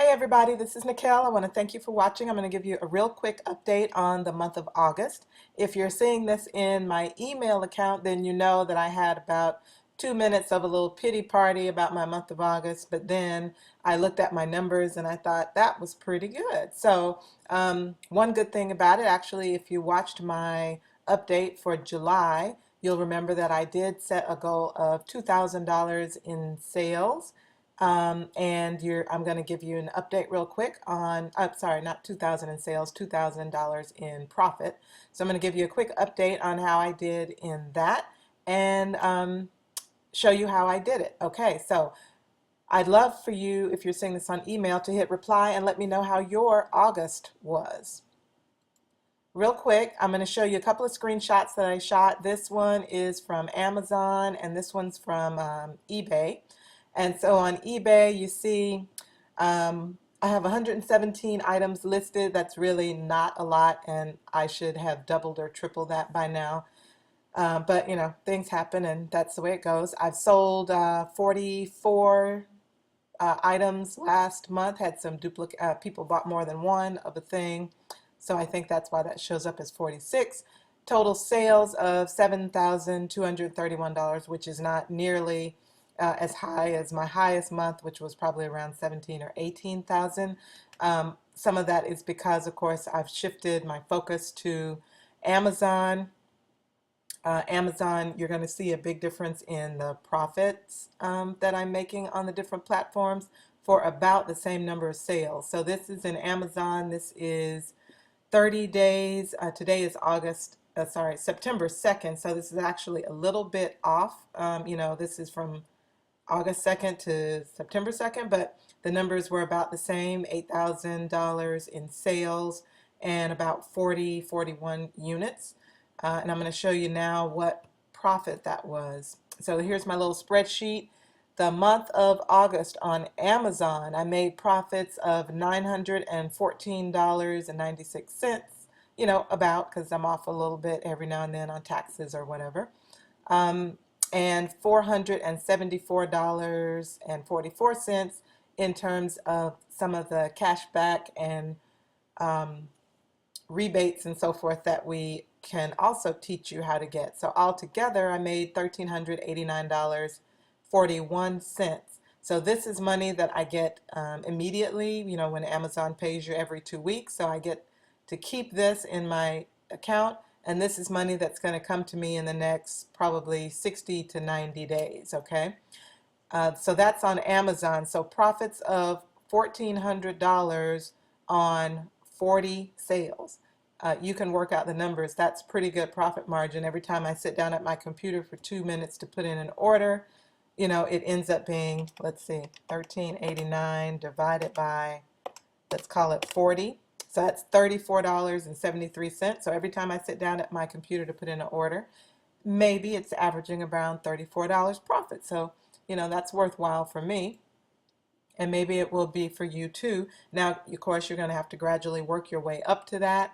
everybody, this is Nikel. I want to thank you for watching. I'm going to give you a real quick update on the month of August. If you're seeing this in my email account, then you know that I had about 2 minutes of a little pity party about my month of August, but then I looked at my numbers and I thought that was pretty good. So one good thing about it, actually, if you watched my update for July, you'll remember that I did set a goal of $2,000 in sales. I'm going to give you an update real quick on, sorry, not 2000 in sales, $2,000 in profit. So I'm going to give you a quick update on how I did in that and show you how I did it. Okay, so I'd love for you, if you're seeing this on email, to hit reply and let me know how your August was. Real quick, I'm going to show you a couple of screenshots that I shot. This one is from Amazon and this one's from eBay. And so on eBay, you see I have 117 items listed. That's really not a lot, and I should have doubled or tripled that by now. But you know, things happen, and that's the way it goes. I've sold 44 items last month. Had some duplicate people bought more than one of a thing, so I think that's why that shows up as 46. Total sales of $7,231, which is not nearly as high as my highest month, which was probably around 17 or 18,000. Some of that is because, of course, I've shifted my focus to Amazon. Amazon, you're going to see a big difference in the profits that I'm making on the different platforms for about the same number of sales. So this is in Amazon. This is 30 days. Today is September 2nd. So this is actually a little bit off. You know, this is from August 2nd to September 2nd, but the numbers were about the same, $8,000 in sales and about 41 units. And I'm going to show you now what profit that was. So here's my little spreadsheet. The month of August on Amazon, I made profits of $914.96, you know, about, because I'm off a little bit every now and then on taxes or whatever. And $474.44 in terms of some of the cash back and rebates and so forth that we can also teach you how to get. So altogether, I made $1,389.41. So this is money that I get immediately, you know, when Amazon pays you every 2 weeks. So I get to keep this in my account. And this is money that's going to come to me in the next probably 60 to 90 days, okay? So that's on Amazon. So profits of $1,400 on 40 sales. You can work out the numbers. That's pretty good profit margin. Every time I sit down at my computer for 2 minutes to put in an order, you know, it ends up being, let's see, 1389 divided by, let's call it 40. So that's $34.73. So every time I sit down at my computer to put in an order, maybe it's averaging around $34 profit. So, you know, that's worthwhile for me. And maybe it will be for you too. Now, of course, you're going to have to gradually work your way up to that.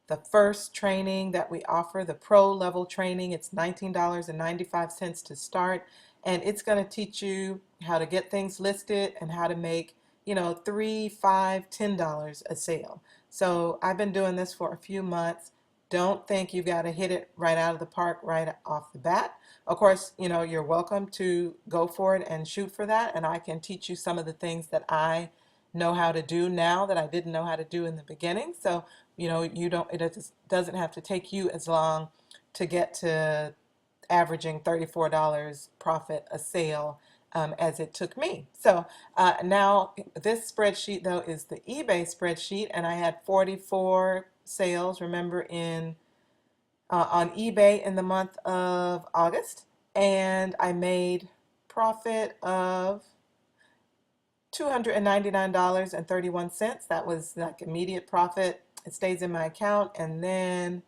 The first training that we offer, the pro level training, it's $19.95 to start. And it's going to teach you how to get things listed and how to make, you know, $3, $5, $10 a sale. So I've been doing this for a few months. Don't think you've got to hit it right out of the park right off the bat. Of course, you know, you're welcome to go for it and shoot for that. And I can teach you some of the things that I know how to do now that I didn't know how to do in the beginning. So, you know, it doesn't have to take you as long to get to averaging $34 profit a sale as it took me. So now this spreadsheet though is the eBay spreadsheet, and I had 44 sales, remember, in on eBay in the month of August, and I made profit of $299.31. That was like immediate profit. It stays in my account, and then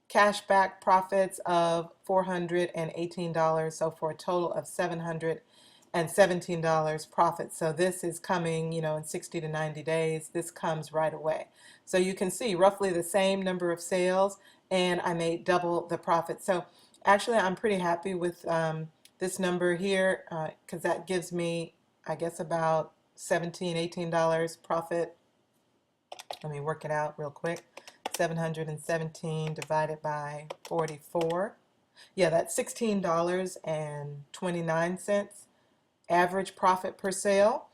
cash back profits of $418, so for a total of $717 profit. So this is coming, you know, in 60 to 90 days. This comes right away. So you can see roughly the same number of sales, and I made double the profit. So actually, I'm pretty happy with this number here because that gives me, I guess, about $17, $18 profit. Let me work it out real quick. 717 divided by 44. Yeah, that's $16.29 average profit per sale,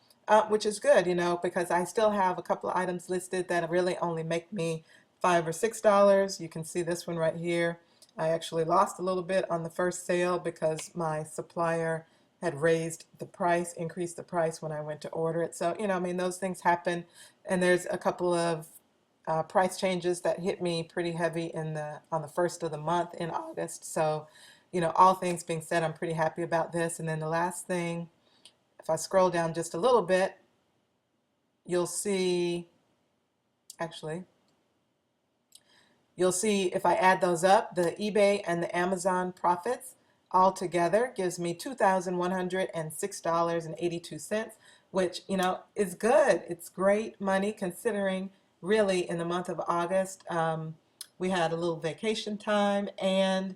which is good, because I still have a couple of items listed that really only make me $5 or $6. You can see this one right here. I actually lost a little bit on the first sale because my supplier had raised the price, increased the price when I went to order it. So, I mean, those things happen. And there's a couple of price changes that hit me pretty heavy on the first of the month in August. So, all things being said, I'm pretty happy about this. And then the last thing, if I scroll down just a little bit, you'll see, actually, you'll see if I add those up, the eBay and the Amazon profits all together gives me $2,106.82, which, is good. It's great money considering really in the month of August, we had a little vacation time and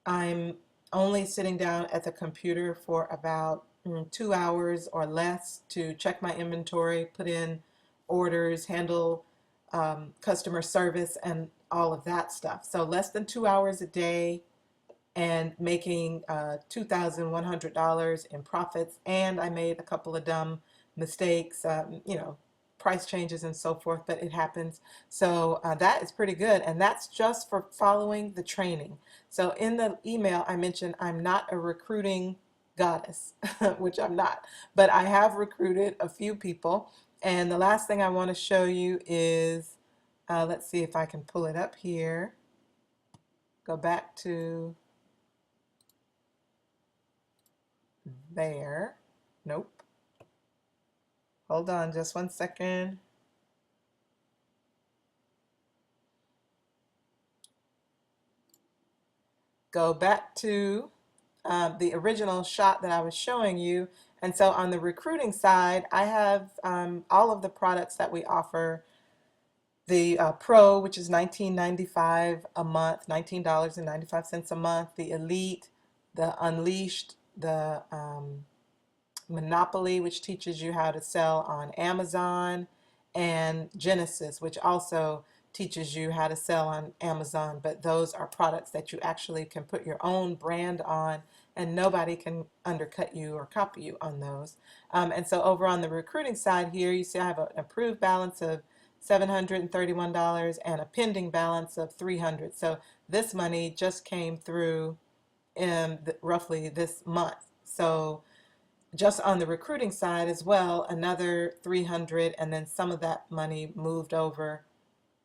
I'm only sitting down at the computer for about 2 hours or less to check my inventory, put in orders, handle customer service, and all of that stuff. So less than 2 hours a day and making $2,100 in profits. And I made a couple of dumb mistakes, price changes and so forth, but it happens. So that is pretty good. And that's just for following the training. So in the email, I mentioned I'm not a recruiting goddess, which I'm not, but I have recruited a few people. And the last thing I want to show you is, let's see if I can pull it up here. Go back to there. Nope. Hold on just 1 second. Go back to the original shot that I was showing you. And so on the recruiting side, I have all of the products that we offer. The Pro, which is $19.95 a month, $19.95 a month. The Elite, the Unleashed, the Monopoly, which teaches you how to sell on Amazon, and Genesis, which also teaches you how to sell on Amazon. But those are products that you actually can put your own brand on, and nobody can undercut you or copy you on those. And so over on the recruiting side here, you see I have an approved balance of $731 and a pending balance of $300. So this money just came through in roughly this month. So just on the recruiting side as well, another 300, and then some of that money moved over,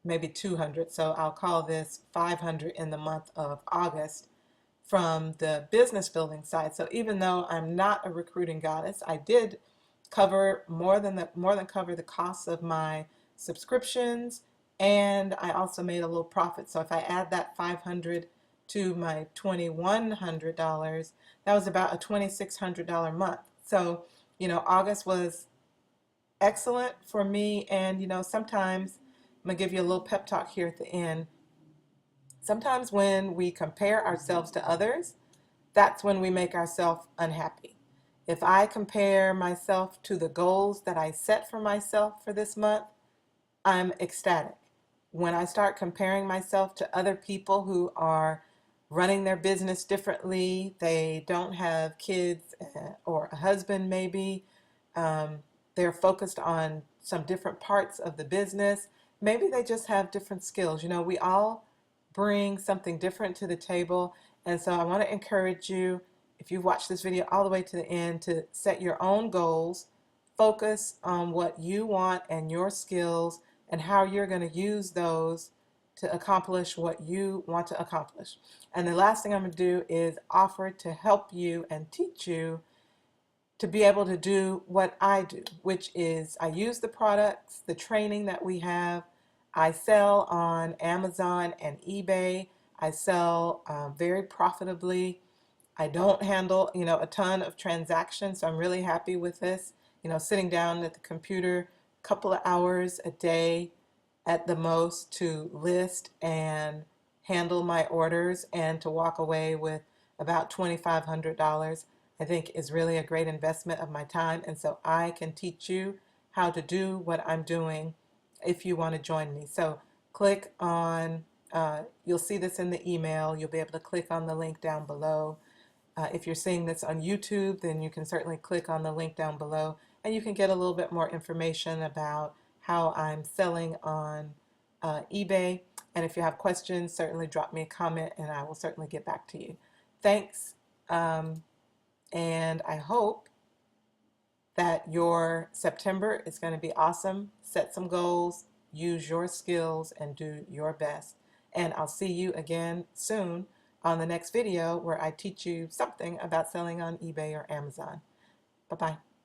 maybe 200. So I'll call this 500 in the month of August from the business building side. So even though I'm not a recruiting goddess, I did cover more than cover the costs of my subscriptions, and I also made a little profit. So if I add that 500 to my $2,100, that was about a $2,600 month. So, August was excellent for me. And, sometimes I'm going to give you a little pep talk here at the end. Sometimes when we compare ourselves to others, that's when we make ourselves unhappy. If I compare myself to the goals that I set for myself for this month, I'm ecstatic. When I start comparing myself to other people who are running their business differently, they don't have kids or a husband maybe, they're focused on some different parts of the business, maybe they just have different skills. We all bring something different to the table, and so I want to encourage you, if you've watched this video all the way to the end, to set your own goals, focus on what you want and your skills and how you're going to use those to accomplish what you want to accomplish. And the last thing I'm going to do is offer to help you and teach you to be able to do what I do, which is I use the products, the training that we have. I sell on Amazon and eBay. I sell very profitably. I don't handle, a ton of transactions, so I'm really happy with this. Sitting down at the computer a couple of hours a day at the most to list and handle my orders and to walk away with about $2,500, I think is really a great investment of my time. And so I can teach you how to do what I'm doing if you want to join me. So click on, you'll see this in the email. You'll be able to click on the link down below. If you're seeing this on YouTube, then you can certainly click on the link down below and you can get a little bit more information about how I'm selling on eBay. And if you have questions, certainly drop me a comment and I will certainly get back to you. Thanks. And I hope that your September is going to be awesome. Set some goals, use your skills, and do your best. And I'll see you again soon on the next video where I teach you something about selling on eBay or Amazon. Bye-bye.